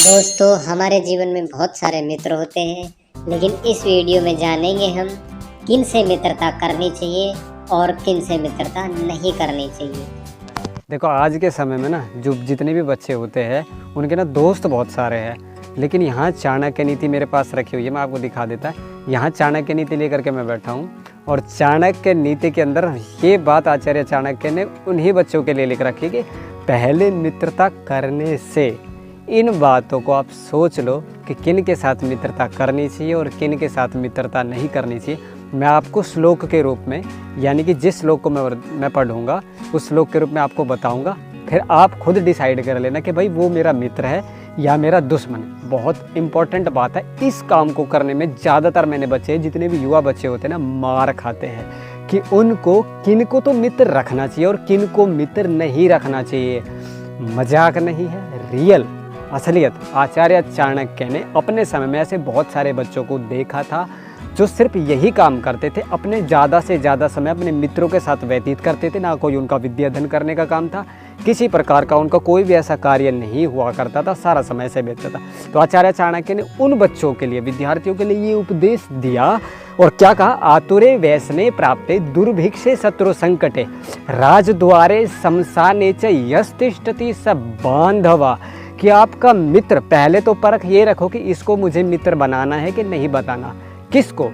दोस्तों, हमारे जीवन में बहुत सारे मित्र होते हैं, लेकिन इस वीडियो में जानेंगे हम किन से मित्रता करनी चाहिए और किन से मित्रता नहीं करनी चाहिए। देखो, आज के समय में ना जो जितने भी बच्चे होते हैं उनके ना दोस्त बहुत सारे हैं, लेकिन यहाँ चाणक्य नीति मेरे पास रखी हुई है। मैं आपको दिखा देता है। यहाँ चाणक्य नीति लेकर के मैं बैठा हूँ और चाणक्य नीति के अंदर ये बात आचार्य चाणक्य ने उन्हीं बच्चों के लिए लिख रखी है कि पहले मित्रता करने से। इन बातों को आप सोच लो कि किन के साथ मित्रता करनी चाहिए और किन के साथ मित्रता नहीं करनी चाहिए। मैं आपको श्लोक के रूप में, यानी कि जिस श्लोक को मैं पढ़ूंगा उस श्लोक के रूप में आपको बताऊंगा, फिर आप खुद डिसाइड कर लेना कि भाई वो मेरा मित्र है या मेरा दुश्मन है। बहुत इंपॉर्टेंट बात है। इस काम को करने में ज़्यादातर मैंने बच्चे, जितने भी युवा बच्चे होते हैं ना, मार खाते हैं कि उनको किन को तो मित्र रखना चाहिए और किन को मित्र नहीं रखना चाहिए। मजाक नहीं है, रियल असलियत। आचार्य चाणक्य ने अपने समय में ऐसे बहुत सारे बच्चों को देखा था जो सिर्फ यही काम करते थे, अपने ज़्यादा से ज़्यादा समय अपने मित्रों के साथ व्यतीत करते थे। ना कोई उनका विद्याधन करने का काम था, किसी प्रकार का उनका कोई भी ऐसा कार्य नहीं हुआ करता था, सारा समय से बीतता था। तो आचार्य चाणक्य ने उन बच्चों के लिए, विद्यार्थियों के लिए ये उपदेश दिया और क्या कहा? आतुरे व्यसने प्राप्ते दुर्भिक्षे शत्रु संकटे राजद्वारे शमशाने च यस्तिष्ठति स बांधवा। कि आपका मित्र, पहले तो परख ये रखो कि इसको मुझे मित्र बनाना है कि नहीं बताना। किसको?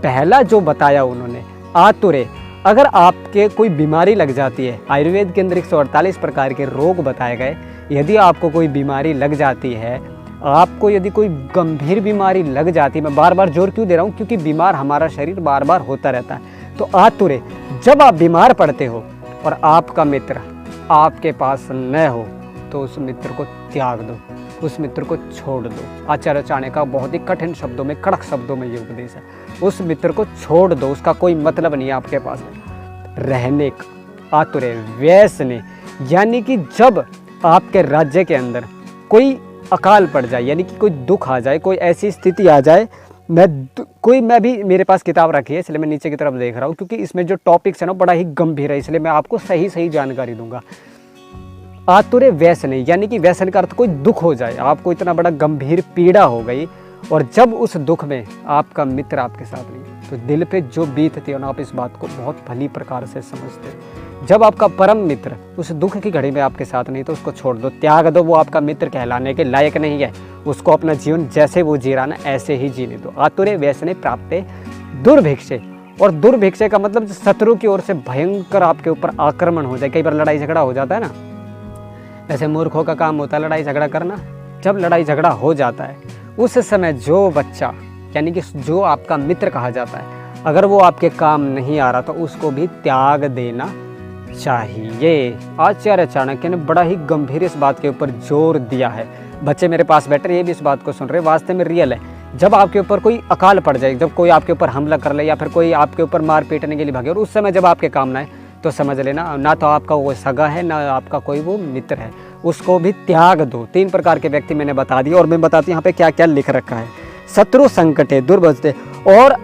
पहला जो बताया उन्होंने, आतुरे। अगर आपके कोई बीमारी लग जाती है, आयुर्वेद के अंदर 148 प्रकार के रोग बताए गए। यदि आपको कोई बीमारी लग जाती है, आपको यदि कोई गंभीर बीमारी लग जाती है, मैं बार बार जोर क्यों दे रहा हूँ? क्योंकि बीमार हमारा शरीर बार बार होता रहता है। तो आतुरे, जब आप बीमार पड़ते हो और आपका मित्र आपके पास न हो तो उस मित्र को त्याग दो, उस मित्र को छोड़ दो। आचार्य चाणक्य का बहुत ही कठिन शब्दों में, कड़क शब्दों में ये उपदेश है। उस मित्र को छोड़ दो, उसका कोई मतलब नहीं है आपके पास रहने का। आतुरे व्यसने, यानी कि जब आपके राज्य के अंदर कोई अकाल पड़ जाए, यानी कि कोई दुख आ जाए, कोई ऐसी स्थिति आ जाए। मैं भी मेरे पास किताब रखी है, इसलिए मैं नीचे की तरफ देख रहा हूँ, क्योंकि इसमें जो टॉपिक्स है ना बड़ा ही गंभीर है, इसलिए मैं आपको सही जानकारी दूंगा। आतुरे व्यसन, यानी कि व्यसन का अर्थ कोई दुख हो जाए, आपको इतना बड़ा गंभीर पीड़ा हो गई और जब उस दुख में आपका मित्र आपके साथ नहीं, तो दिल पे जो बीतती है ना, आप इस बात को बहुत भली प्रकार से समझते हैं। जब आपका परम मित्र उस दुख की घड़ी में आपके साथ नहीं, तो उसको छोड़ दो, त्याग दो। वो आपका मित्र कहलाने के लायक नहीं है। उसको अपना जीवन जैसे वो जी रहा ना, ऐसे ही जीने दो। आतुरे व्यसने प्राप्ते दुर्भिक्षे, और दुर्भिक्षे का मतलब शत्रु की ओर से भयंकर आपके ऊपर आक्रमण हो जाए। कई बार लड़ाई झगड़ा हो जाता है ना, ऐसे मूर्खों का काम होता है लड़ाई झगड़ा करना। जब लड़ाई झगड़ा हो जाता है, उस समय जो बच्चा, यानी कि जो आपका मित्र कहा जाता है, अगर वो आपके काम नहीं आ रहा तो उसको भी त्याग देना चाहिए। आचार्य चाणक्य ने बड़ा ही गंभीर इस बात के ऊपर जोर दिया है। बच्चे मेरे पास बैठे, ये भी इस बात को सुन रहे, वास्तव में रियल है। जब आपके ऊपर कोई अकाल पड़ जाए, जब कोई आपके ऊपर हमला कर ले या फिर कोई आपके ऊपर मार पीटने के लिए भागे, और उस समय जब आपके काम ना आए, तो समझ लेना ना तो आपका वो सगा है, ना आपका कोई वो मित्र है। उसको भी त्याग दो। 3 प्रकार के व्यक्ति मैंने बता दिए, और मैं बताती हूँ यहाँ पे क्या क्या लिख रखा है। शत्रु संकटे दुर्बजते, और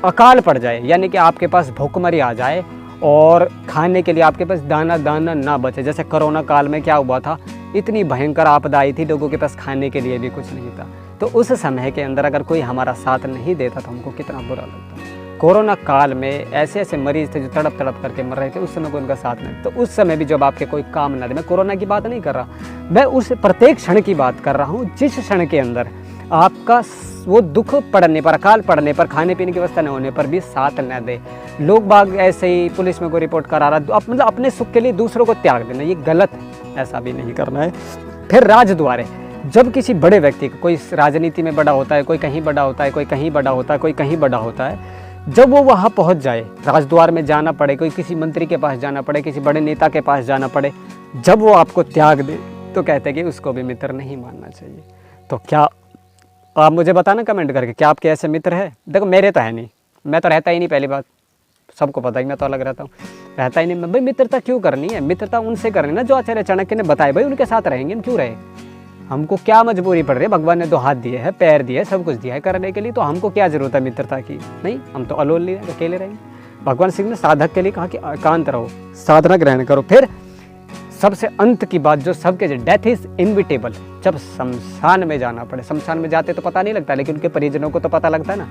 अकाल पड़ जाए, यानी कि आपके पास भूखमरी आ जाए और खाने के लिए आपके पास दाना ना बचे। जैसे कोरोना काल में क्या हुआ था, इतनी भयंकर आपदा आई थी, लोगों के पास खाने के लिए भी कुछ नहीं था। तो उस समय के अंदर अगर कोई हमारा साथ नहीं देता तो हमको कितना बुरा लगता। कोरोना काल में ऐसे मरीज थे जो तड़प करके मर रहे थे, उस समय कोई उनका साथ नहीं। तो उस समय भी जब आपके कोई काम ना दे, मैं कोरोना की बात नहीं कर रहा, मैं उस प्रत्येक क्षण की बात कर रहा हूँ जिस क्षण के अंदर आपका वो दुख पड़ने पर, अकाल पड़ने पर, खाने पीने की व्यवस्था न होने पर भी साथ न दे। लोग बाग ऐसे ही पुलिस में कोई रिपोर्ट करा रहा, मतलब अपने सुख के लिए दूसरों को त्याग देना, ये गलत है, ऐसा भी नहीं करना है। फिर राजद्वारे, जब किसी बड़े व्यक्ति को, कोई राजनीति में बड़ा होता है, कोई कहीं बड़ा होता है, कोई कहीं बड़ा होता है, कोई कहीं बड़ा होता है, जब वो वहाँ पहुँच जाए, राजद्वार में जाना पड़े, कोई किसी मंत्री के पास जाना पड़े, किसी बड़े नेता के पास जाना पड़े, जब वो आपको त्याग दे, तो कहते हैं कि उसको भी मित्र नहीं मानना चाहिए। तो क्या आप मुझे बताना कमेंट करके, क्या आपके ऐसे मित्र है? देखो, मेरे तो है नहीं, मैं तो रहता ही नहीं, पहली बात सबको पता ही, मैं तो अलग रहता हूँ, रहता ही नहीं मैं। भाई मित्रता क्यों करनी है? मित्रता उनसे करनी ना जो आचार्य चाणक्य ने बताया, भाई उनके साथ रहेंगे, हम क्यों रहे? हमको क्या मजबूरी पड़ रही है? भगवान ने 2 हाथ दिए हैं, पैर दिए हैं, सब कुछ दिया है करने के लिए, तो हमको क्या जरूरत है मित्रता की? नहीं, हम तो अलोन अकेले रहेंगे। भगवान सिंह ने साधक के लिए कहा कि एकांत रहो, साधना ग्रहण करो। फिर सबसे अंत की बात जो सबके, डेथ इज इनविटेबल, जब शमशान में जाना पड़े। शमशान में जाते तो पता नहीं लगता, लेकिन उनके परिजनों को तो पता लगता है ना।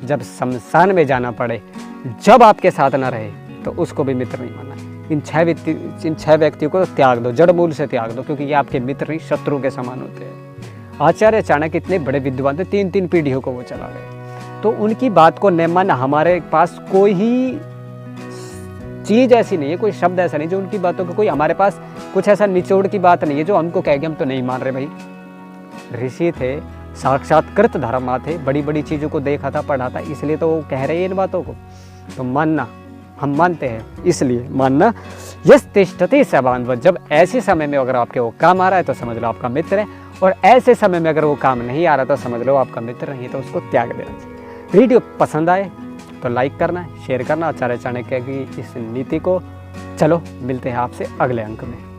जब शमशान में जाना पड़े, जब आपके साथ ना रहे, तो उसको भी मित्र नहीं मानना। इन छह व्यक्तियों को त्याग दो, जड़ मूल से त्याग दो, क्योंकि ये आपके मित्र नहीं, शत्रु के समान होते हैं। आचार्य चाणक्य इतने बड़े विद्वान थे, 3-3 पीढ़ियों को वो चला गए, तो उनकी बात को न मानना। हमारे पास कोई ही चीज़ ऐसी नहीं है, कोई शब्द ऐसा नहीं जो उनकी बातों को, कोई हमारे पास कुछ ऐसा निचोड़ की बात नहीं है जो हमको कहेंगे हम तो नहीं मान रहे। भाई ऋषि थे, साक्षात्कृत धर्मा थे, बड़ी बड़ी चीज़ों को देखा था, पढ़ा था, इसलिए तो वो कह रहे हैं इन बातों को। तो मानना, हम मानते हैं, इसलिए मानना। यस तिष्ठति स बान्धव, जब ऐसे समय में अगर आपके वो काम आ रहा है तो समझ लो आपका मित्र है, और ऐसे समय में अगर वो काम नहीं आ रहा तो समझ लो आपका मित्र नहीं है, तो उसको त्याग देना चाहिए। वीडियो पसंद आए तो लाइक करना, शेयर करना आचार्य चाणक्य की इस नीति को। चलो मिलते हैं आपसे अगले अंक में।